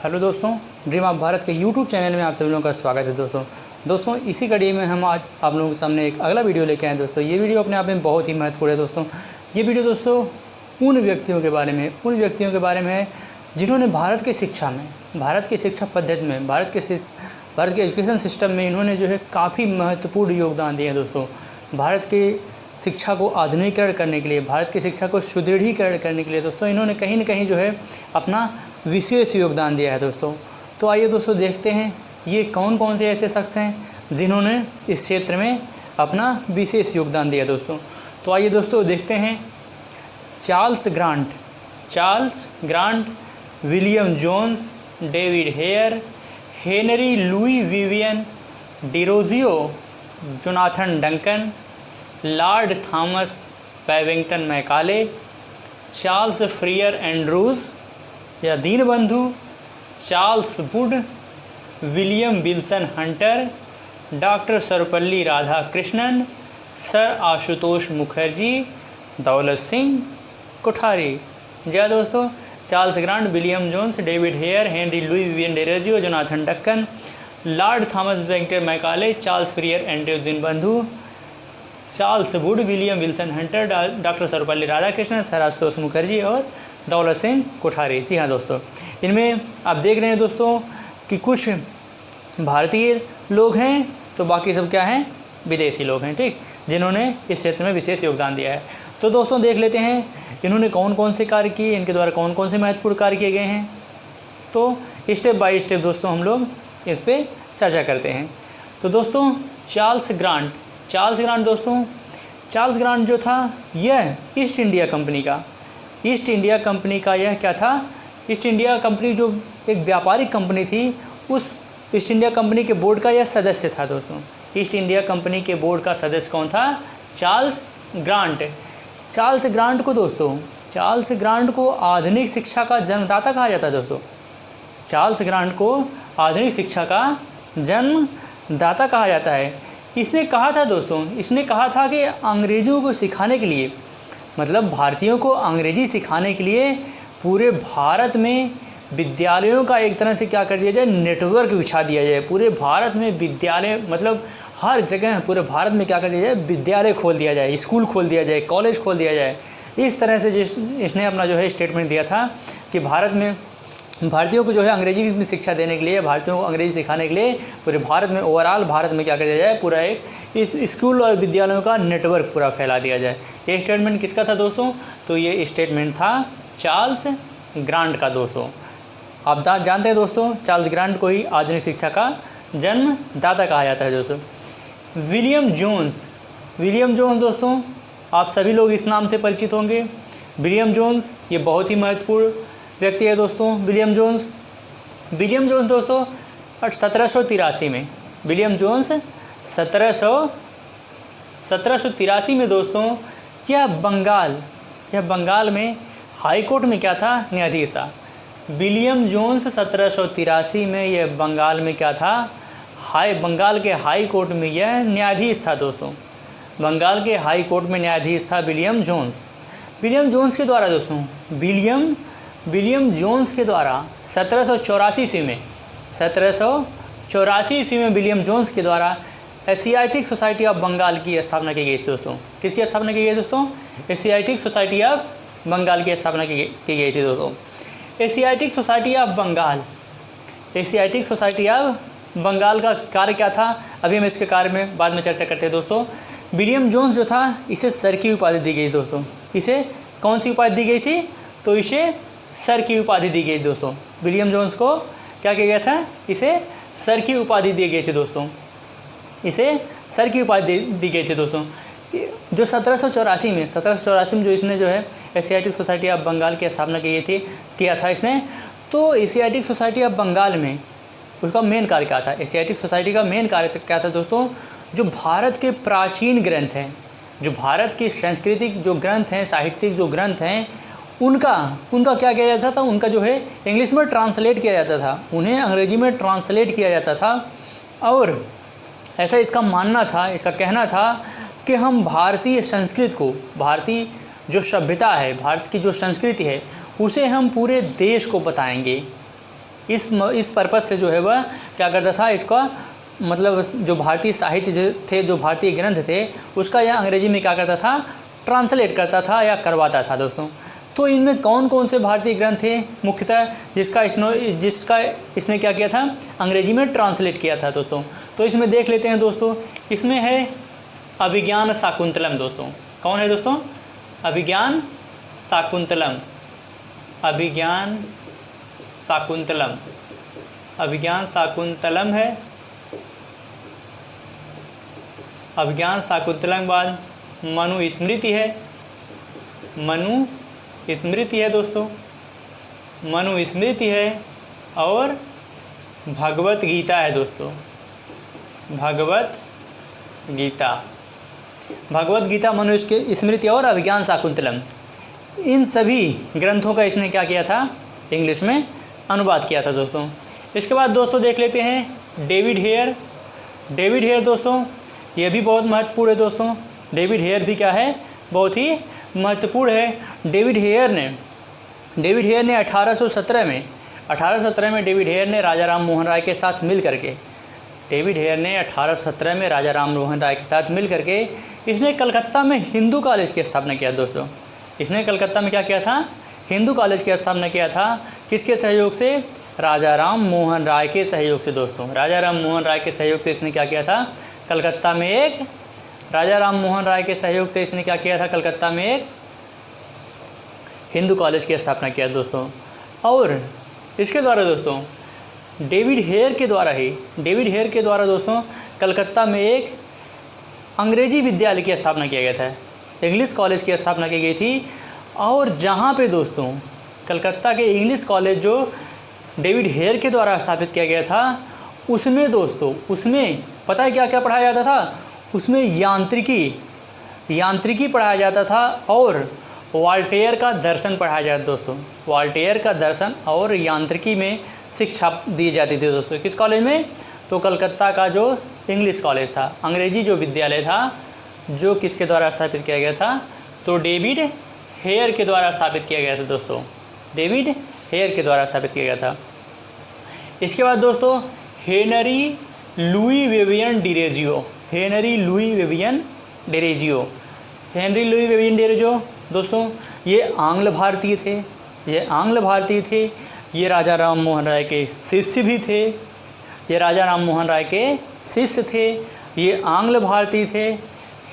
Hello दोस्तों, dream of Bharat के YouTube channel में आप सभी लोगों का स्वागत है। दोस्तों इसी कड़ी में हम आज आप लोगों के सामने एक अगला वीडियो लेके आए। दोस्तों ये वीडियो अपने आप में बहुत ही महत्वपूर्ण है। दोस्तों ये वीडियो उन व्यक्तियों के बारे में है जिन्होंने भारत की शिक्षा पद्धति में, भारत के एजुकेशन सिस्टम में इन्होंने जो है काफ़ी महत्वपूर्ण योगदान दिए हैं। दोस्तों भारत के शिक्षा को आधुनिकीकरण करने के लिए, भारत की शिक्षा को सुदृढ़ीकरण करने के लिए दोस्तों इन्होंने कहीं न कहीं जो है अपना विशेष योगदान दिया है। दोस्तों तो आइए दोस्तों देखते हैं ये कौन कौन से ऐसे शख्स हैं जिन्होंने इस क्षेत्र में अपना विशेष योगदान दिया। दोस्तों तो आइए दोस्तों देखते हैं। Charles Grant, William Jones, David Hare, Henry Louis Vivian Derozio, Jonathan Duncan, Lord Thomas Babington Macaulay, Charles Freer Andrews या Deenbandhu, Charles Wood, William Wilson Hunter, doctor Sarvepalli Radhakrishnan, sir Ashutosh Mukherjee, Daulat Singh Kothari. जी दोस्तों, Charles Grant, William Jones, David Hare, Henry Louis Vivian Derozio, Jonathan Duncan, Lord Thomas Babington Macaulay, Charles Freer Andrews Deenbandhu, Charles Wood, William Wilson Hunter, doctor Sarvepalli Radhakrishnan, sir Ashutosh Mukherjee और दौलत सिंह कोठारी। जी हाँ दोस्तों, इनमें आप देख रहे हैं दोस्तों कि कुछ भारतीय लोग हैं तो बाकी सब क्या हैं, विदेशी लोग हैं, ठीक, जिन्होंने इस क्षेत्र में विशेष योगदान दिया है। तो दोस्तों देख लेते हैं इन्होंने कौन कौन से कार्य किए, इनके द्वारा कौन कौन से महत्वपूर्ण कार्य किए गए हैं। तो स्टेप बाय स्टेप दोस्तों हम लोग इस पर चर्चा करते हैं। तो दोस्तों चार्ल्स ग्रांट दोस्तों, चार्ल्स ग्रांट जो था यह ईस्ट इंडिया कंपनी का यह क्या था, ईस्ट इंडिया कंपनी जो एक व्यापारिक कंपनी थी, उस ईस्ट इंडिया कंपनी के बोर्ड का यह सदस्य था। दोस्तों ईस्ट इंडिया कंपनी के बोर्ड का सदस्य कौन था, चार्ल्स ग्रांट को आधुनिक शिक्षा का जन्मदाता कहा जाता है। दोस्तों चार्ल्स ग्रांट को आधुनिक शिक्षा का जन्मदाता कहा जाता है। इसने कहा था कि अंग्रेज़ों को सिखाने के लिए, मतलब भारतीयों को अंग्रेजी सिखाने के लिए पूरे भारत में विद्यालयों का एक तरह से क्या कर दिया जाए, नेटवर्क बिछा दिया जाए। पूरे भारत में विद्यालय, मतलब हर जगह पूरे भारत में क्या कर दिया जाए, विद्यालय खोल दिया जाए, स्कूल खोल दिया जाए, कॉलेज खोल दिया जाए। इस तरह से इसने अपना जो है स्टेटमेंट दिया था कि भारत में भारतीयों को जो है अंग्रेजी में शिक्षा देने के लिए, भारतीयों को अंग्रेजी सिखाने के लिए पूरे भारत में, ओवरऑल भारत में क्या कर दिया जाए, पूरा एक इस स्कूल और विद्यालयों का नेटवर्क पूरा फैला दिया जाए। ये स्टेटमेंट किसका था दोस्तों, तो ये स्टेटमेंट था चार्ल्स ग्रांट का। दोस्तों आप जानते हैं दोस्तों, चार्ल्स ग्रांट को ही आधुनिक शिक्षा का जन्मदाता कहा जाता है। दोस्तों विलियम जोन्स दोस्तों, आप सभी लोग इस नाम से परिचित होंगे। विलियम जोन्स ये बहुत ही महत्वपूर्ण व्यक्ति है। दोस्तों विलियम जोन्स दोस्तों 1783 में, विलियम जोन्स 1783 में दोस्तों यह बंगाल में हाई कोर्ट में क्या था, न्यायाधीश था। विलियम जोन्स 1783 में यह बंगाल में क्या था, बंगाल के हाई कोर्ट में यह न्यायाधीश था। दोस्तों बंगाल के हाई कोर्ट में न्यायाधीश था विलियम जोन्स के द्वारा। दोस्तों विलियम जोन्स के द्वारा 1784 ईस्वी में विलियम जोन्स के द्वारा एशियाटिक सोसाइटी ऑफ बंगाल की स्थापना की गई थी। दोस्तों किसकी स्थापना की गई दोस्तों, एशियाटिक सोसाइटी ऑफ बंगाल की स्थापना की गई थी। दोस्तों एशियाटिक सोसाइटी ऑफ बंगाल का कार्य क्या था, अभी हम इसके कार्य में बाद में चर्चा करते हैं। दोस्तों विलियम जोन्स जो था इसे सर की उपाधि दी गई। दोस्तों इसे कौन सी उपाधि दी गई थी, तो इसे सर की उपाधि दी गई। दोस्तों विलियम जोन्स को क्या किया गया था, इसे सर की उपाधि दी गई थी। दोस्तों इसे सर की उपाधि दी गई थी। दोस्तों जो 1784 में जो इसने जो है एशियाटिक सोसाइटी ऑफ बंगाल की स्थापना किया था इसने, तो एशियाटिक सोसाइटी ऑफ बंगाल में उसका मेन कार्य क्या था, एशियाटिक सोसाइटी का मेन कार्य क्या था दोस्तों, जो भारत के प्राचीन ग्रंथ हैं, जो भारत की सांस्कृतिक जो ग्रंथ हैं, साहित्यिक जो ग्रंथ हैं, उनका क्या किया जाता था, उनका जो है इंग्लिश में ट्रांसलेट किया जाता था, उन्हें अंग्रेजी में ट्रांसलेट किया जाता था। और ऐसा इसका मानना था, इसका कहना था कि हम भारतीय संस्कृत को, भारतीय जो सभ्यता है, भारत की जो संस्कृति है, उसे हम पूरे देश को बताएंगे। इस पर्पज़ से जो है वह क्या करता था, इसका मतलब जो भारतीय साहित्य थे, जो भारतीय ग्रंथ थे, उसका यह अंग्रेजी में क्या करता था, ट्रांसलेट करता था या करवाता था दोस्तों। तो इनमें कौन कौन से भारतीय ग्रंथ थे मुख्यतः जिसका इसने क्या किया था, अंग्रेजी में ट्रांसलेट किया था दोस्तों। तो इसमें देख लेते हैं दोस्तों, इसमें है अभिज्ञान शाकुंतलम दोस्तों। कौन है दोस्तों, अभिज्ञान शाकुंतलम, अभिज्ञान शाकुंतलम, अभिज्ञान शाकुंतलम है। अभिज्ञान शाकुंतलम के बाद मनुस्मृति है, मनुस्मृति है दोस्तों, मनुस्मृति है और भगवत गीता है दोस्तों, भगवत गीता, भगवत गीता, मनुस्मृति और अभिज्ञान शाकुंतलम, इन सभी ग्रंथों का इसने क्या किया था, इंग्लिश में अनुवाद किया था दोस्तों। इसके बाद दोस्तों देख लेते हैं डेविड हेयर। डेविड हेयर दोस्तों ये भी बहुत महत्वपूर्ण है दोस्तों। डेविड हेयर भी क्या है, बहुत ही महत्वपूर्ण है। डेविड हेयर ने 1817 में डेविड हेयर ने राजा राम मोहन राय के साथ मिल करके, डेविड हेयर ने 1817 में राजा राम मोहन राय के साथ मिल करके इसने कलकत्ता में हिंदू कॉलेज की स्थापना किया दोस्तों। इसने कलकत्ता में क्या किया था, हिंदू कॉलेज की स्थापना किया था। किसके सहयोग से, राजा राम मोहन राय के सहयोग से दोस्तों। राजा राम मोहन राय के सहयोग से इसने क्या किया था, कलकत्ता में एक, राजा राम मोहन राय के सहयोग से इसने क्या किया था, कलकत्ता में एक हिंदू कॉलेज की स्थापना किया दोस्तों। और इसके द्वारा दोस्तों डेविड हेयर के द्वारा दोस्तों कलकत्ता में एक अंग्रेजी विद्यालय की स्थापना किया गया था, इंग्लिश कॉलेज की स्थापना की गई थी। और जहाँ पे दोस्तों कलकत्ता के इंग्लिश कॉलेज जो डेविड हेयर के द्वारा स्थापित किया गया था, उसमें दोस्तों, उसमें पता है क्या क्या पढ़ाया जाता था, उसमें यांत्रिकी पढ़ाया जाता था और वॉल्टेयर का दर्शन पढ़ाया जाता दोस्तों। वॉल्टेयर का दर्शन और यांत्रिकी में शिक्षा दी जाती थी दोस्तों। किस कॉलेज में, तो कलकत्ता का जो इंग्लिश कॉलेज था, अंग्रेजी जो विद्यालय था, जो किसके द्वारा स्थापित किया गया था, तो डेविड हेयर के द्वारा स्थापित किया गया था दोस्तों। डेविड हेयर के द्वारा स्थापित किया गया था। इसके बाद दोस्तों Henry Louis Vivian Derozio, Henry Louis Vivian Derozio दोस्तों ये आंग्ल भारतीय थे, ये राजा राम मोहन राय के शिष्य भी थे, ये आंग्ल भारतीय थे।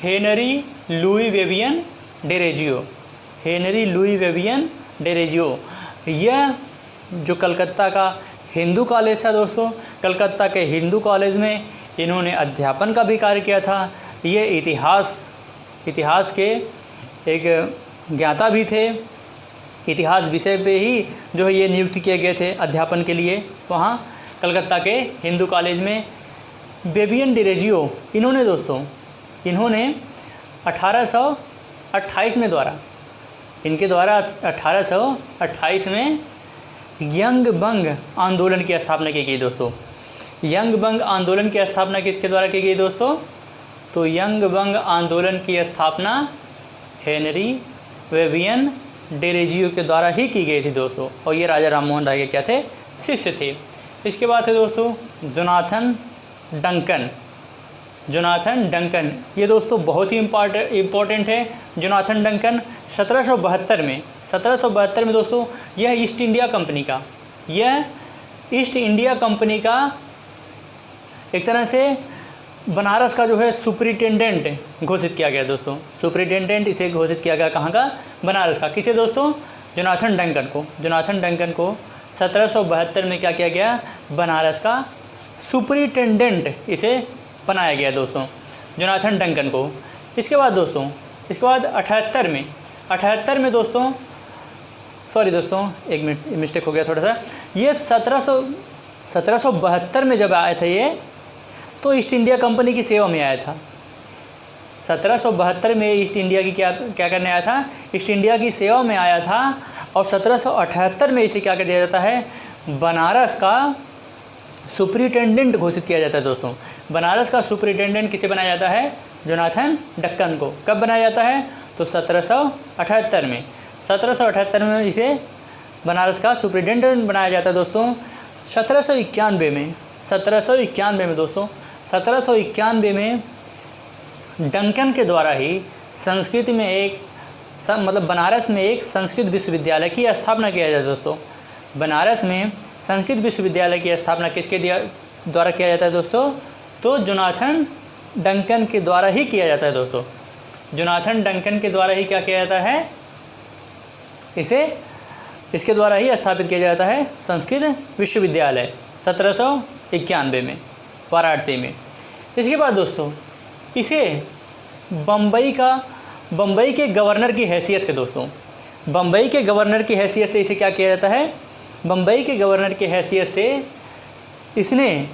हेनरी लुई विवियन डिरेजियो, यह जो कलकत्ता का हिंदू कॉलेज था दोस्तों, कलकत्ता के हिंदू कॉलेज में इन्होंने अध्यापन का भी कार्य किया था। ये इतिहास के एक ज्ञाता भी थे, इतिहास विषय पे ही जो है ये नियुक्त किए गए थे अध्यापन के लिए वहाँ कलकत्ता के हिंदू कॉलेज में। विवियन डिरेजियो इन्होंने 1828 में इनके द्वारा 1828 में यंग बंग आंदोलन की स्थापना की गई दोस्तों। यंग बंग आंदोलन की स्थापना किसके द्वारा की गई दोस्तों, तो यंग बंग आंदोलन की स्थापना हेनरी विवियन डिरेजियो के द्वारा ही की गई थी दोस्तों। और ये राजा राम मोहन राय के क्या थे, शिष्य थे। इसके बाद है दोस्तों जोनाथन डंकन, ये दोस्तों बहुत ही इम्पॉर्टेंट है। जोनाथन डंकन 1772 में दोस्तों यह ईस्ट इंडिया कंपनी का एक तरह से बनारस का जो है सुपरिटेंडेंट घोषित किया गया दोस्तों। सुपरिटेंडेंट इसे घोषित किया गया कहाँ का, बनारस का। किसे दोस्तों, जोनाथन डंकन को 1772 में क्या किया गया, बनारस का सुपरिटेंडेंट इसे बनाया गया दोस्तों, जोनाथन डंकन को। इसके बाद 78 में दोस्तों, सॉरी दोस्तों एक मिनट मिस्टेक हो गया थोड़ा सा, ये 1772 में जब आया था ये, तो ईस्ट इंडिया कंपनी की सेवा में आया था। 1772 में ईस्ट इंडिया की क्या करने आया था, ईस्ट इंडिया की सेवा में आया था। और 1778 में इसे क्या कर दिया जाता है, बनारस का सुपरिटेंडेंट घोषित किया जाता है दोस्तों। बनारस का सुपरिटेंडेंट किसे बनाया जाता है, जोनाथन डंकन को। कब बनाया जाता है, तो 1778 में इसे बनारस का सुपरिटेंडेंट बनाया जाता है दोस्तों। 1791 में दोस्तों 1791 में डंकन के द्वारा ही संस्कृत में एक मतलब बनारस में एक संस्कृत विश्वविद्यालय की स्थापना किया जाता है दोस्तों। बनारस में संस्कृत विश्वविद्यालय की स्थापना किसके द्वारा किया जाता है दोस्तों? तो जोनाथन डंकन के द्वारा ही किया जाता है दोस्तों। जोनाथन डंकन के द्वारा ही क्या किया जाता है? इसके द्वारा ही स्थापित किया जाता है संस्कृत विश्वविद्यालय 1791 में वाराणसी में। इसके बाद दोस्तों इसे बम्बई के गवर्नर की हैसियत से दोस्तों बम्बई के गवर्नर की हैसियत से इसे क्या किया जाता है? बम्बई के गवर्नर की हैसियत से इसने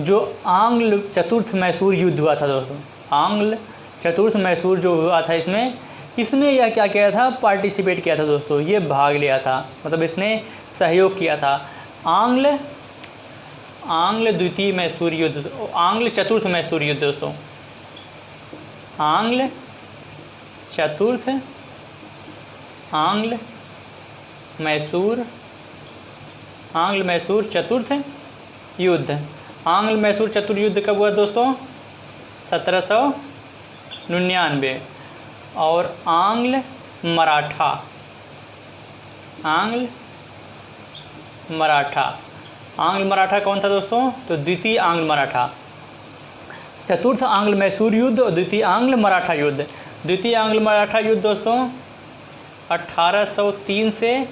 जो आंग्ल चतुर्थ मैसूर युद्ध हुआ था दोस्तों, आंग्ल चतुर्थ मैसूर जो हुआ था इसमें यह क्या किया था? पार्टिसिपेट किया था दोस्तों, ये भाग लिया था, मतलब इसने सहयोग किया था। आंग्ल द्वितीय मैसूर युद्ध, आंग्ल चतुर्थ मैसूर युद्ध दोस्तों, आंग्ल मैसूर चतुर्थ युद्ध। आंग्ल मैसूर चतुर्थ युद्ध कब हुआ दोस्तों? 1799। और आंग्ल मराठा कौन था दोस्तों? तो द्वितीय आंग्ल मराठा। चतुर्थ आंग्ल मैसूर युद्ध और द्वितीय आंग्ल मराठा युद्ध। द्वितीय आंग्ल मराठा युद्ध दोस्तों 1803 से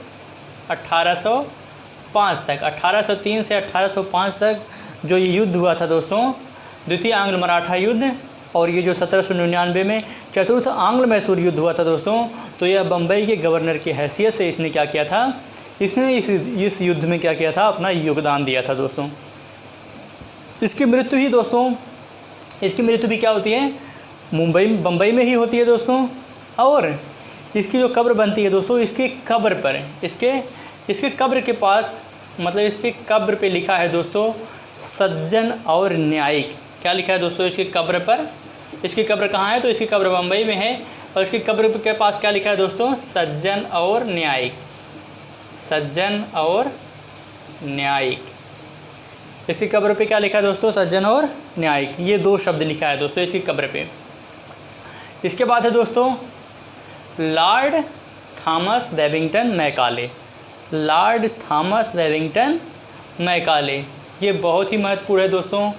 1805 तक, 1803 से 1805 तक जो ये युद्ध हुआ था दोस्तों, द्वितीय आंग्ल मराठा युद्ध। और ये जो 1799 में चतुर्थ आंग्ल मैसूर युद्ध हुआ था दोस्तों, तो यह बम्बई के गवर्नर की हैसियत से इसने क्या किया था? इसने इस युद्ध में क्या किया था? अपना योगदान दिया था दोस्तों। इसकी मृत्यु भी क्या होती है? बम्बई में ही होती है दोस्तों। और इसकी जो कब्र बनती है दोस्तों, इसके कब्र पर इसके कब्र के पास, मतलब इसके कब्र पे लिखा है दोस्तों सज्जन और न्यायिक। क्या लिखा है दोस्तों इसकी कब्र पर? इसकी कब्र कहाँ है? तो इसकी कब्र बम्बई में है। और इसकी कब्र के पास क्या लिखा है दोस्तों? सज्जन और न्यायिक। इसकी कब्र पे क्या लिखा है दोस्तों? सज्जन और न्यायिक। ये दो शब्द लिखा है दोस्तों इसकी कब्र पे। इसके बाद है दोस्तों लॉर्ड थॉमस बेबिंगटन मैकाले। ये बहुत ही महत्वपूर्ण है दोस्तों।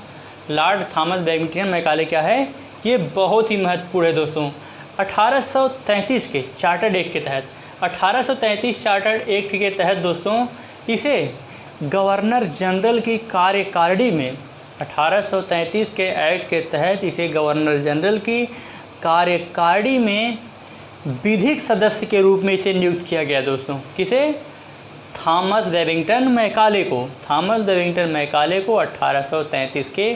लॉर्ड थॉमस बेबिंगटन मैकाले क्या है? ये बहुत ही महत्वपूर्ण है दोस्तों। 1833 के चार्टर्ड एक्ट के तहत, 1833 चार्टर्ड एक्ट के तहत दोस्तों इसे गवर्नर जनरल की कार्यकारिणी में, 1833 के एक्ट के तहत इसे गवर्नर जनरल की कार्यकारिणी में विधिक सदस्य के रूप में इसे नियुक्त किया गया दोस्तों। किसे? थॉमस बेबिंगटन मैकाले को 1833 के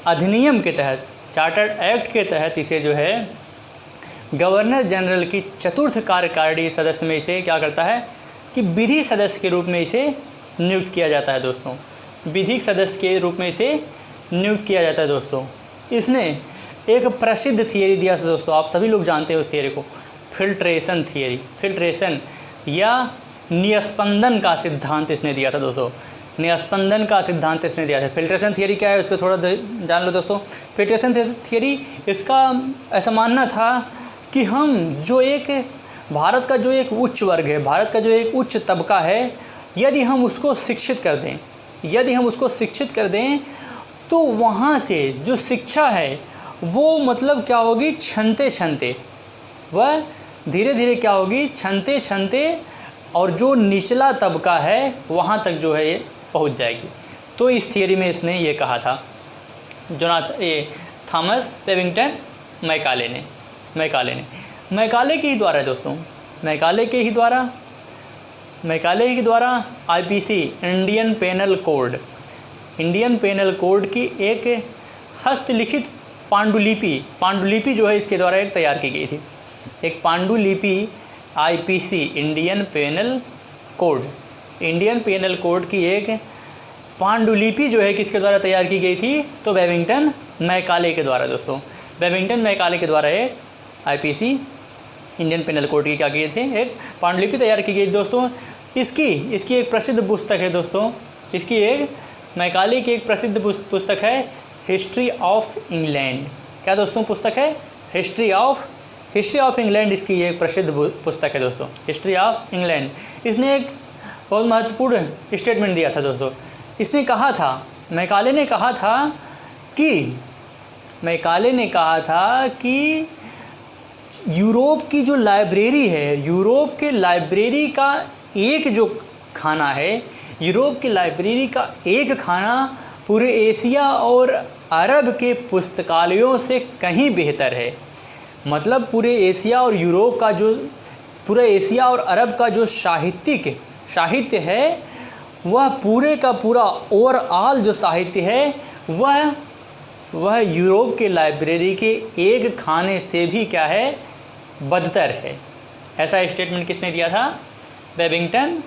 अधिनियम के तहत, चार्टर्ड एक्ट के तहत इसे जो है गवर्नर जनरल की चतुर्थ कार्यकारिणी सदस्य में इसे क्या करता है कि विधि सदस्य के रूप में इसे नियुक्त किया जाता है दोस्तों। विधिक सदस्य के रूप में इसे नियुक्त किया जाता है दोस्तों। इसने एक प्रसिद्ध थियरी दिया था दोस्तों, आप सभी लोग जानते हैं उस थियरी को, फिल्ट्रेशन या निस्पंदन का सिद्धांत इसने दिया था दोस्तों। निस्पंदन का सिद्धांत इसने दिया था। फिल्ट्रेशन थियरी क्या है, उस पर थोड़ा जान लो दोस्तों। फिल्ट्रेशन थियरी, इसका ऐसा मानना था कि हम जो एक भारत का जो एक उच्च वर्ग है, भारत का जो एक उच्च तबका है, यदि हम उसको शिक्षित कर दें तो वहाँ से जो शिक्षा है वो मतलब क्या होगी, छनते वह धीरे धीरे क्या होगी, छनते और जो निचला तबका है वहाँ तक जो है ये पहुँच जाएगी। तो इस थियरी में इसने ये कहा था थॉमस बेबिंगटन मैकाले ने। मैकाले के ही द्वारा दोस्तों, मैकाले के ही द्वारा आईपीसी इंडियन पेनल कोड की एक हस्तलिखित पांडुलिपि जो है इसके द्वारा एक तैयार की गई थी। एक पांडुलिपि आईपीसी इंडियन पेनल कोड की एक पांडुलिपि जो है किसके द्वारा तैयार की गई थी? तो बेबिंगटन मैकाले के द्वारा दोस्तों। बेबिंगटन मैकाले के द्वारा एक आईपीसी इंडियन पेनल कोड की क्या किए थे, एक पांडुलिपि तैयार की गई दोस्तों। इसकी एक प्रसिद्ध पुस्तक है दोस्तों, इसकी एक मैकाले की एक प्रसिद्ध पुस्तक है हिस्ट्री ऑफ इंग्लैंड। क्या दोस्तों पुस्तक है? हिस्ट्री ऑफ इंग्लैंड इसकी एक प्रसिद्ध पुस्तक है दोस्तों, हिस्ट्री ऑफ इंग्लैंड। इसने एक बहुत महत्वपूर्ण स्टेटमेंट दिया था दोस्तों। इसने कहा था, मैकाले ने कहा था कि यूरोप की जो लाइब्रेरी है, यूरोप के लाइब्रेरी का एक जो खाना है, यूरोप की लाइब्रेरी का एक खाना पूरे एशिया और अरब के पुस्तकालयों से कहीं बेहतर है। मतलब पूरे एशिया और यूरोप का जो, पूरे एशिया और अरब का जो साहित्य है, वह पूरे का पूरा ओवरऑल जो साहित्य है वह यूरोप के लाइब्रेरी के एक खाने से भी क्या है, बदतर है। ऐसा स्टेटमेंट किसने दिया था? बेबिंगटन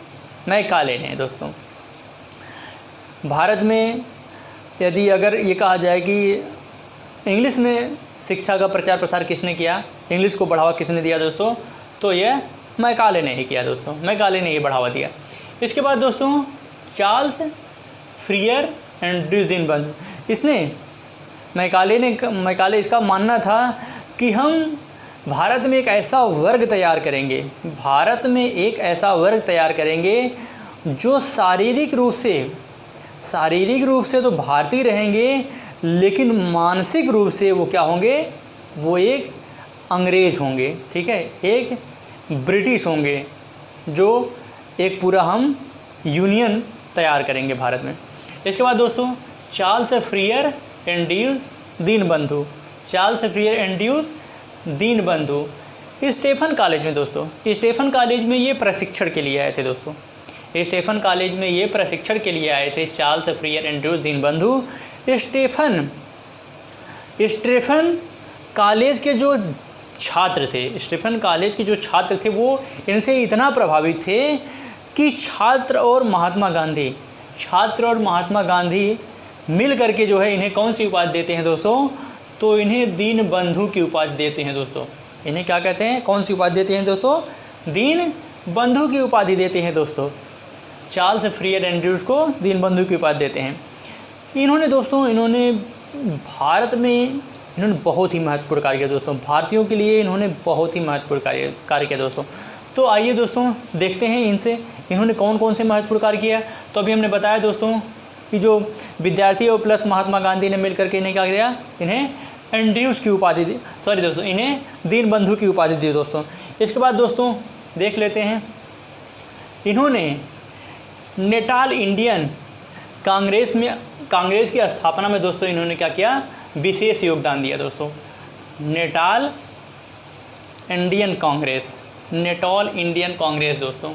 मैकाले ने दोस्तों। भारत में यदि अगर ये कहा जाए कि इंग्लिश में शिक्षा का प्रचार प्रसार किसने किया, इंग्लिश को बढ़ावा किसने दिया दोस्तों, तो ये मैकाले ने ही किया दोस्तों, मैकाले ने ही बढ़ावा दिया। इसके बाद दोस्तों Charles Freer Andrews Deenbandhu, इसने मैकाले इसका मानना था कि हम भारत में एक ऐसा वर्ग तैयार करेंगे जो शारीरिक रूप से तो भारतीय रहेंगे, लेकिन मानसिक रूप से वो क्या होंगे, वो एक अंग्रेज होंगे, ठीक है, एक ब्रिटिश होंगे, जो एक पूरा हम यूनियन तैयार करेंगे भारत में। इसके बाद दोस्तों Charles Freer Andrews Deenbandhu Stephen college में दोस्तों, स्टेफन कॉलेज में ये प्रशिक्षण के लिए आए थे दोस्तों, स्टेफन कॉलेज में ये प्रशिक्षण के लिए आए थे Charles Freer Andrews Deenbandhu. Stephen college के जो छात्र थे वो इनसे इतना प्रभावित थे कि छात्र और महात्मा गांधी मिल करके जो है इन्हें कौन सी उपाधि देते हैं दोस्तों, तो इन्हें दीनबंधु की उपाधि देते हैं दोस्तों। इन्हें क्या कहते हैं, कौन सी उपाधि देते हैं दोस्तों? दीनबंधु की उपाधि देते हैं दोस्तों। चार्ल्स फ्रियर एंड ड्यूस को दीनबंधु की उपाधि देते हैं। इन्होंने भारत में बहुत ही महत्वपूर्ण कार्य किया दोस्तों, भारतीयों के लिए इन्होंने बहुत ही महत्वपूर्ण कार्य किया दोस्तों। तो आइए दोस्तों देखते हैं इन्होंने कौन कौन से महत्वपूर्ण कार्य किया। तो अभी हमने बताया दोस्तों कि जो विद्यार्थी और प्लस महात्मा गांधी ने मिलकर के इन्हें क्या किया, इन्हें एंड्रयूस की उपाधि दी, इन्हें दीनबंधु की उपाधि दी दोस्तों। इसके बाद दोस्तों देख लेते हैं, इन्होंने नेटाल इंडियन कांग्रेस की स्थापना में दोस्तों इन्होंने क्या किया, विशेष योगदान दिया दोस्तों। नेटाल इंडियन कांग्रेस दोस्तों,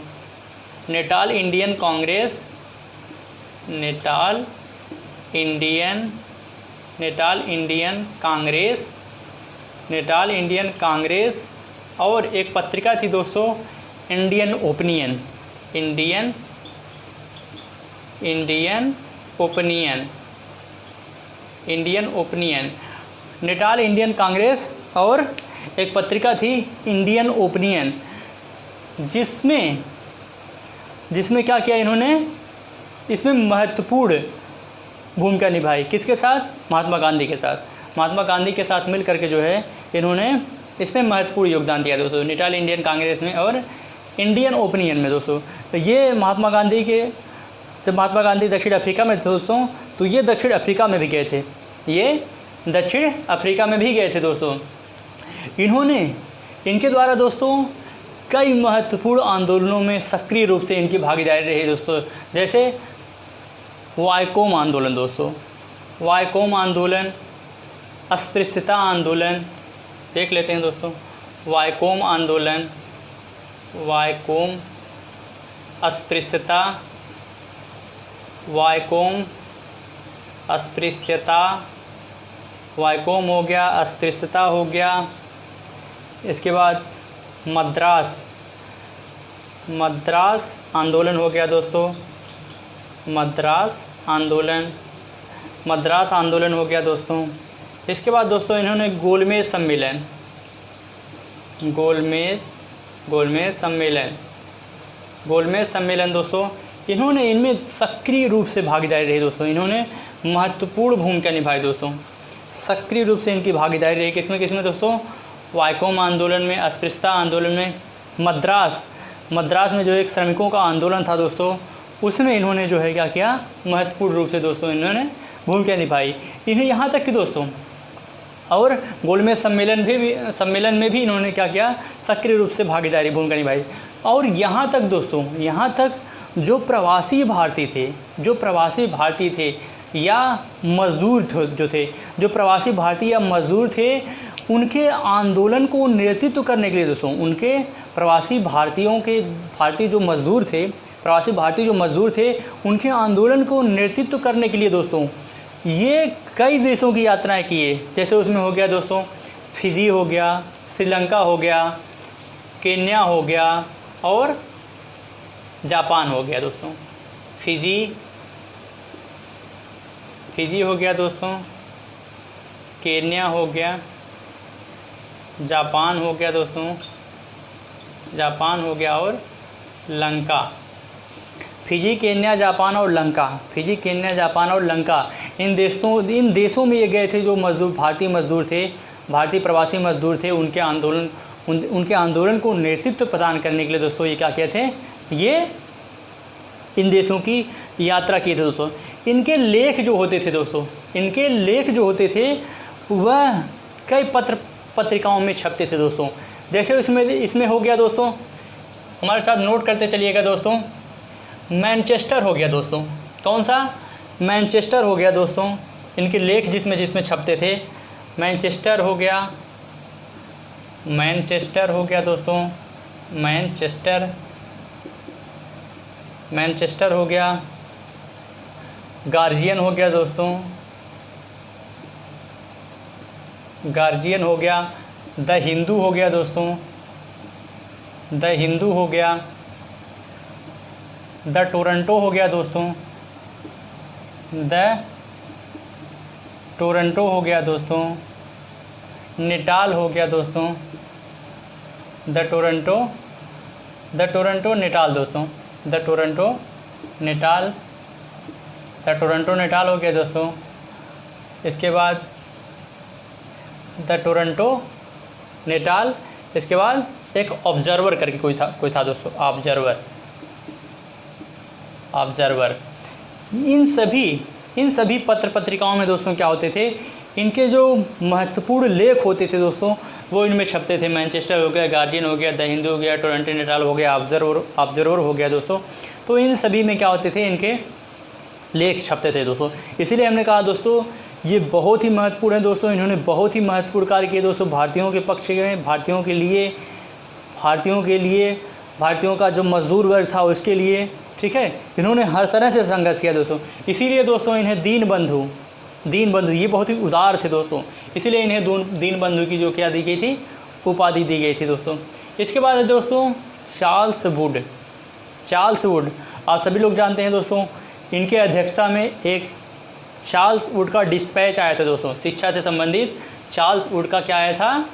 नेटाल इंडियन कांग्रेस और एक पत्रिका थी दोस्तों Indian opinion. Natal Indian Congress और एक पत्रिका थी इंडियन ओपिनियन, जिसमें क्या किया इन्होंने, इसमें महत्वपूर्ण भूमिका निभाई। किसके साथ? महात्मा गांधी के साथ मिल करके जो है इन्होंने इसमें महत्वपूर्ण योगदान दिया दोस्तों, नेटाल इंडियन कांग्रेस में और इंडियन ओपिनियन में दोस्तों। तो ये जब महात्मा गांधी दक्षिण अफ्रीका में थे दोस्तों, तो ये दक्षिण अफ्रीका में भी गए थे दोस्तों। इनके द्वारा दोस्तों कई महत्वपूर्ण आंदोलनों में सक्रिय रूप से इनकी भागीदारी रही दोस्तों, जैसे वायकोम आंदोलन दोस्तों, अस्पृश्यता आंदोलन देख लेते हैं दोस्तों। वायकोम हो गया, अस्पृश्यता हो गया। इसके बाद मद्रास आंदोलन हो गया दोस्तों, मद्रास आंदोलन हो गया दोस्तों। इसके बाद दोस्तों इन्होंने गोलमेज सम्मेलन दोस्तों, इन्होंने इनमें सक्रिय रूप से भागीदारी रही दोस्तों, इन्होंने महत्वपूर्ण भूमिका निभाई दोस्तों, सक्रिय रूप से इनकी भागीदारी रही। किसमें दोस्तों? वाइकोम आंदोलन में, अस्पृश्यता आंदोलन में, मद्रास में जो एक श्रमिकों का आंदोलन था दोस्तों, उसमें इन्होंने जो है क्या किया, महत्वपूर्ण रूप से दोस्तों इन्होंने भूमिका निभाई। इन्हें यहाँ तक कि दोस्तों और गोलमेज सम्मेलन में भी इन्होंने क्या किया, सक्रिय रूप से भागीदारी भूमिका निभाई। और यहाँ तक दोस्तों, यहाँ तक जो प्रवासी भारतीय थे या मज़दूर जो थे, जो प्रवासी भारतीय या मज़दूर थे, उनके आंदोलन को नेतृत्व करने के लिए दोस्तों, उनके प्रवासी जो मज़दूर थे, उनके आंदोलन को नेतृत्व करने के लिए दोस्तों ये कई देशों की यात्राएं किए। जैसे उसमें हो गया दोस्तों फिजी हो गया, श्रीलंका हो गया, केन्या हो गया और जापान हो गया दोस्तों। फिजी हो गया दोस्तों, केन्या हो गया, जापान हो गया दोस्तों, जापान हो गया और लंका। फिजी, केन्या, जापान और लंका, इन देशों में ये गए थे जो भारतीय प्रवासी मजदूर थे। उनके आंदोलन को नेतृत्व प्रदान करने के लिए दोस्तों ये क्या किए थे, ये इन देशों की यात्रा किए थे दोस्तों। इनके लेख जो होते थे वह कई पत्रिकाओं में छपते थे दोस्तों। जैसे इसमें हो गया दोस्तों, हमारे साथ नोट करते चलिएगा दोस्तों, मैनचेस्टर हो गया दोस्तों। कौन सा? मैनचेस्टर हो गया दोस्तों। इनके लेख जिसमें छपते थे, मैनचेस्टर हो गया दोस्तों, मैनचेस्टर हो गया, गार्जियन हो गया दोस्तों, द हिंदू हो गया दोस्तों, द टोरंटो हो गया दोस्तों, नेटाल हो गया दोस्तों, द टोरंटो नेटाल दोस्तों, द टोरंटो नेटाल हो गया दोस्तों। इसके बाद द टोरंटो नेटाल, इसके बाद एक ऑब्जर्वर करके कोई था दोस्तों, ऑब्जर्वर। इन सभी पत्रिकाओं में दोस्तों क्या होते थे, इनके जो महत्वपूर्ण लेख होते थे दोस्तों वो इनमें छपते थे। मैनचेस्टर हो गया, गार्जियन हो गया, द हिंदू हो गया, टोरंटो नेटाल हो गया, ऑब्जर्वर हो गया दोस्तों। तो इन सभी में क्या होते थे, इनके लेख छपते थे दोस्तों। इसीलिए हमने कहा दोस्तों ये बहुत ही महत्वपूर्ण है दोस्तों। इन्होंने बहुत ही महत्वपूर्ण कार्य किए दोस्तों, भारतीयों के पक्ष में, भारतीयों के लिए, भारतीयों का जो मजदूर वर्ग था उसके लिए, ठीक है। इन्होंने हर तरह से संघर्ष किया दोस्तों। इसीलिए दोस्तों इन्हें दीनबंधु, ये बहुत ही उदार थे दोस्तों, इसीलिए इन्हें दीनबंधु की जो क्या दी गई थी, उपाधि दी गई थी दोस्तों। इसके बाद है दोस्तों चार्ल्स वुड। आप सभी लोग जानते हैं दोस्तों, इनके अध्यक्षता में एक चार्ल्स वुड का डिस्पैच आया था दोस्तों। शिक्षा से संबंधित चार्ल्स वुड का क्या आया था,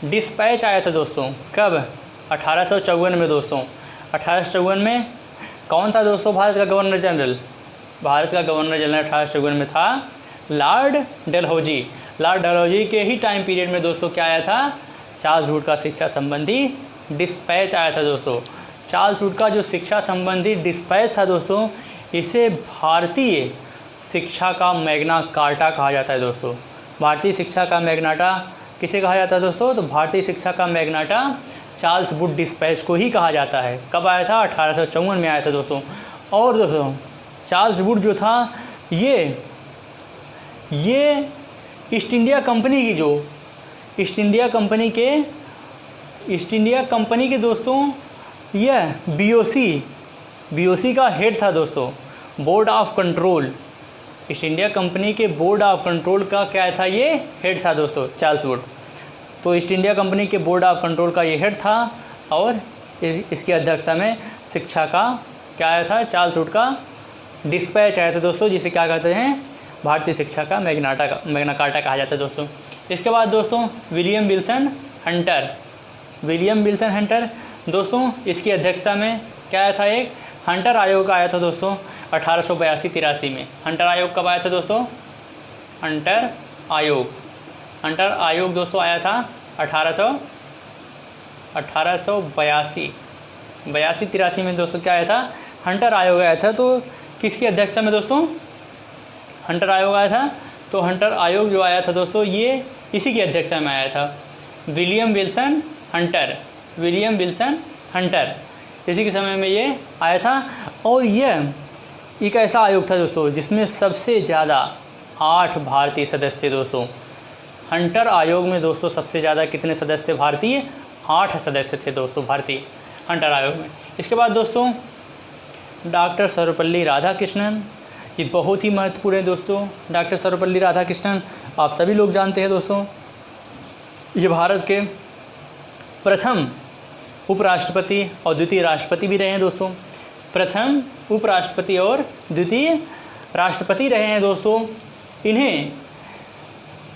डिस्पैच आया था दोस्तों। कब? 1854 में दोस्तों। 1854 में कौन था दोस्तों भारत का गवर्नर जनरल? 1854 में था लॉर्ड डलहौजी के ही टाइम पीरियड में दोस्तों क्या आया था, चार्ल्स वुड का शिक्षा संबंधी डिस्पैच आया था दोस्तों। चार्ल्स वुड का जो शिक्षा संबंधी डिस्पैच था दोस्तों, इसे भारतीय शिक्षा का मैग्ना कार्टा कहा जाता है दोस्तों। भारतीय शिक्षा का मैग्नाटा किसे कहा जाता है दोस्तों? तो भारतीय शिक्षा का मैग्नाटा चार्ल्स वुड डिस्पैच को ही कहा जाता है। कब आया था? 1854 में आया था दोस्तों। और दोस्तों चार्ल्स वुड जो था ये ईस्ट इंडिया कंपनी के दोस्तों यह बीओसी का हेड था दोस्तों, board of control. East India company के बोर्ड ऑफ कंट्रोल का क्या था, ये हेड था दोस्तों चार्ल्स वुड। तो ईस्ट इंडिया कंपनी के बोर्ड ऑफ कंट्रोल का ये हेड था और इसकी अध्यक्षता में शिक्षा का क्या आया था, चार्ल्स वुड का डिस्पैच आया था दोस्तों, जिसे क्या कहते हैं, भारतीय शिक्षा का मैग्ना कार्टा कहा जाता है दोस्तों। इसके बाद दोस्तों विलियम विल्सन हंटर दोस्तों, इसकी अध्यक्षता में क्या आया था, एक हंटर आयोग आया था दोस्तों 1882-83 में। हंटर आयोग कब आया था दोस्तों? हंटर आयोग दोस्तों आया था 1882-83 में दोस्तों। क्या आया था? हंटर आयोग आया था। तो किसकी अध्यक्षता में दोस्तों हंटर आयोग आया था? तो हंटर आयोग जो आया था दोस्तों ये इसी की अध्यक्षता में आया था, विलियम विल्सन हंटर, इसी के समय में ये आया था। और यह एक ऐसा आयोग था दोस्तों जिसमें सबसे ज़्यादा 8 भारतीय सदस्य थे दोस्तों। हंटर आयोग में दोस्तों सबसे ज़्यादा कितने सदस्य थे भारतीय? 8 सदस्य थे दोस्तों भारतीय हंटर आयोग में। इसके बाद दोस्तों डॉक्टर सर्वपल्ली राधाकृष्णन, ये बहुत ही महत्वपूर्ण है दोस्तों। डॉक्टर सर्वपल्ली राधाकृष्णन आप सभी लोग जानते हैं दोस्तों, ये भारत के प्रथम उपराष्ट्रपति और द्वितीय राष्ट्रपति भी रहे हैं दोस्तों। प्रथम उपराष्ट्रपति और द्वितीय राष्ट्रपति रहे हैं दोस्तों। इन्हें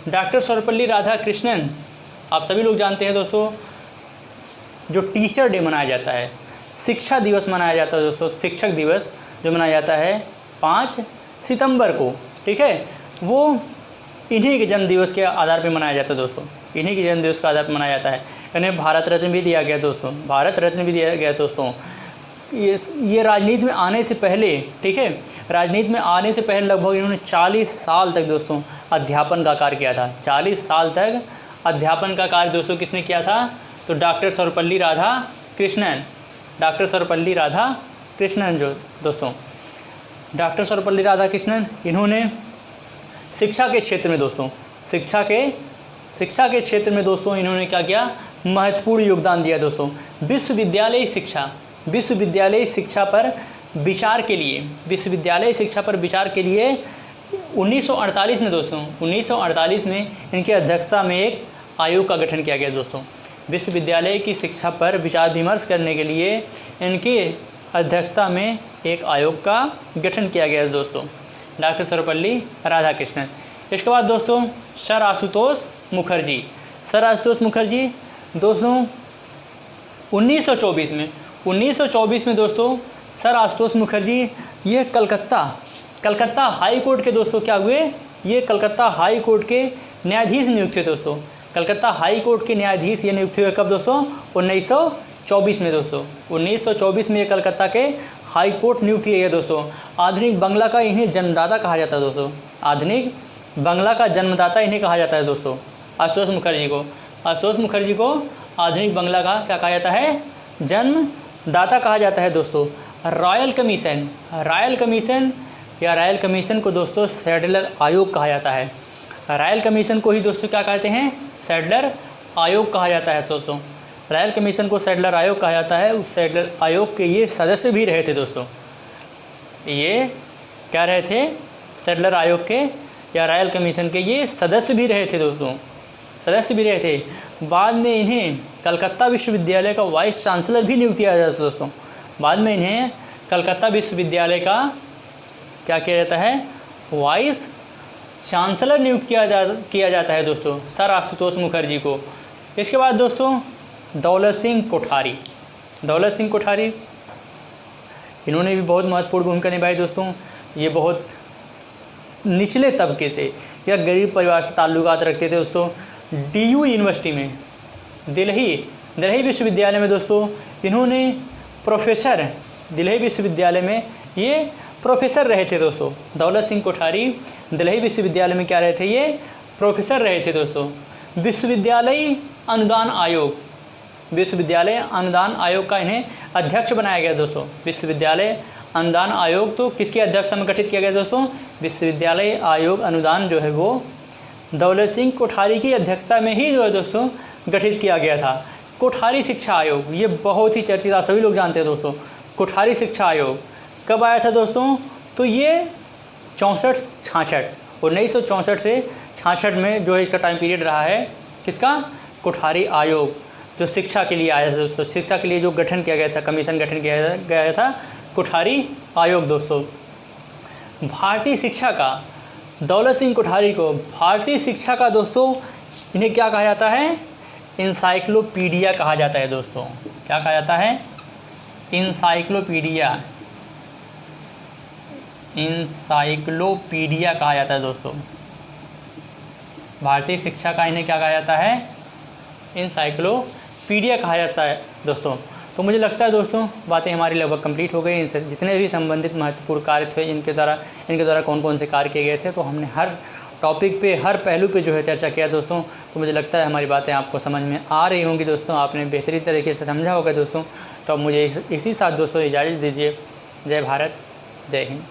डॉक्टर सर्वपल्ली राधाकृष्णन आप सभी लोग जानते हैं दोस्तों, जो टीचर डे मनाया जाता है, शिक्षा दिवस मनाया जाता है दोस्तों, शिक्षक दिवस जो मनाया जाता है 5 सितंबर को, ठीक है, वो इन्हीं के जन्म दिवस के आधार पर मनाया जाता है दोस्तों। इन्हीं के जन्म दिवस के आधार पर मनाया जाता है। इन्हें भारत रत्न भी दिया गया दोस्तों, भारत रत्न भी दिया गया दोस्तों। ये राजनीति में आने से पहले, ठीक है, राजनीति में आने से पहले लगभग इन्होंने 40 साल तक दोस्तों अध्यापन का कार्य किया था। 40 साल तक अध्यापन का कार्य दोस्तों किसने किया था? तो डॉक्टर सर्वपल्ली राधाकृष्णन जो दोस्तों, डॉक्टर सर्वपल्ली राधाकृष्णन, इन्होंने शिक्षा के क्षेत्र में दोस्तों, शिक्षा के क्षेत्र में दोस्तों इन्होंने क्या किया? महत्वपूर्ण योगदान दिया दोस्तों। विश्वविद्यालय शिक्षा पर विचार के लिए 1948 में दोस्तों, 1948 में इनकी अध्यक्षता में एक आयोग का गठन किया गया दोस्तों। विश्वविद्यालय की शिक्षा पर विचार विमर्श करने के लिए इनकी अध्यक्षता में एक आयोग का गठन किया गया दोस्तों, डॉक्टर सर्वपल्ली राधाकृष्णन। इसके बाद दोस्तों सर आशुतोष मुखर्जी दोस्तों 1924 में दोस्तों सर आशुतोष मुखर्जी ये कलकत्ता हाई कोर्ट के दोस्तों क्या हुए? ये कलकत्ता हाई कोर्ट के न्यायाधीश नियुक्त हुए दोस्तों। कलकत्ता हाई कोर्ट के न्यायाधीश ये नियुक्त हुए कब दोस्तों? 1924 में दोस्तों। 1924 में ये कलकत्ता के हाई कोर्ट नियुक्त किए गए दोस्तों। आधुनिक बांग्ला का इन्हें जन्मदाता कहा जाता है दोस्तों। आधुनिक बांग्ला का जन्मदाता इन्हें कहा जाता है दोस्तों, आशुतोष मुखर्जी को आधुनिक बांग्ला का क्या कहा जाता है? जन्मदाता कहा जाता है दोस्तों। रॉयल कमीशन को दोस्तों सैडलर आयोग कहा जाता है। रॉयल कमीशन को ही दोस्तों क्या कहते हैं? सैडलर आयोग कहा जाता है दोस्तों। रॉयल कमीशन को सैडलर आयोग कहा जाता है। उस सैडलर आयोग के ये सदस्य भी रहे थे दोस्तों। ये क्या रहे थे? सैडलर आयोग के या रॉयल कमीशन के ये सदस्य भी रहे थे दोस्तों, बाद में इन्हें कलकत्ता विश्वविद्यालय का वाइस चांसलर भी नियुक्त किया जाता है दोस्तों। बाद में इन्हें कलकत्ता विश्वविद्यालय का क्या किया जाता है? वाइस चांसलर नियुक्त किया जाता है दोस्तों, सर आशुतोष मुखर्जी को। इसके बाद दोस्तों दौलत सिंह कोठारी, इन्होंने भी बहुत महत्वपूर्ण भूमिका निभाई दोस्तों। ये बहुत निचले तबके से या गरीब परिवार से ताल्लुकात रखते थे दोस्तों। DU यूनिवर्सिटी में, दिल्ली विश्वविद्यालय में दोस्तों इन्होंने दिल्ली विश्वविद्यालय में ये प्रोफेसर रहे थे दोस्तों। दौलत सिंह कोठारी दिल्ली विश्वविद्यालय में क्या रहे थे? ये प्रोफेसर रहे थे दोस्तों। विश्वविद्यालय अनुदान आयोग का इन्हें अध्यक्ष बनाया गया दोस्तों। विश्वविद्यालय अनुदान आयोग तो किसकी अध्यक्षता में गठित किया गया दोस्तों? विश्वविद्यालय आयोग अनुदान जो है वो दौलत सिंह कोठारी की अध्यक्षता में ही जो है दोस्तों गठित किया गया था। कोठारी शिक्षा आयोग ये बहुत ही चर्चित, आप सभी लोग जानते हैं दोस्तों। कोठारी शिक्षा आयोग कब आया था दोस्तों? तो ये 1964 से 66 में जो है इसका टाइम पीरियड रहा है। किसका? कोठारी आयोग जो शिक्षा के लिए आया था दोस्तों। शिक्षा के लिए जो गठन किया गया था, कमीशन गठन किया गया था, कोठारी आयोग दोस्तों। भारतीय शिक्षा का दौलत सिंह कोठारी को भारतीय शिक्षा का दोस्तों इन्हें क्या कहा जाता है? इंसाइक्लोपीडिया कहा जाता है दोस्तों। क्या कहा जाता है? इंसाइक्लोपीडिया इंसाइक्लोपीडिया कहा जाता है दोस्तों। भारतीय शिक्षा का इन्हें क्या कहा जाता है? इंसाइक्लोपीडिया कहा जाता है दोस्तों। तो मुझे लगता है दोस्तों बातें हमारी लगभग कंप्लीट हो गई। इनसे जितने भी संबंधित महत्वपूर्ण कार्य थे इनके द्वारा कौन कौन से कार्य किए गए थे, तो हमने हर टॉपिक पे, हर पहलू पे जो है चर्चा किया दोस्तों। तो मुझे लगता है हमारी बातें आपको समझ में आ रही होंगी दोस्तों, आपने बेहतरीन तरीके से समझा होगा दोस्तों। तो मुझे इसी साथ दोस्तों इजाज़त दीजिए। जय भारत, जय हिंद।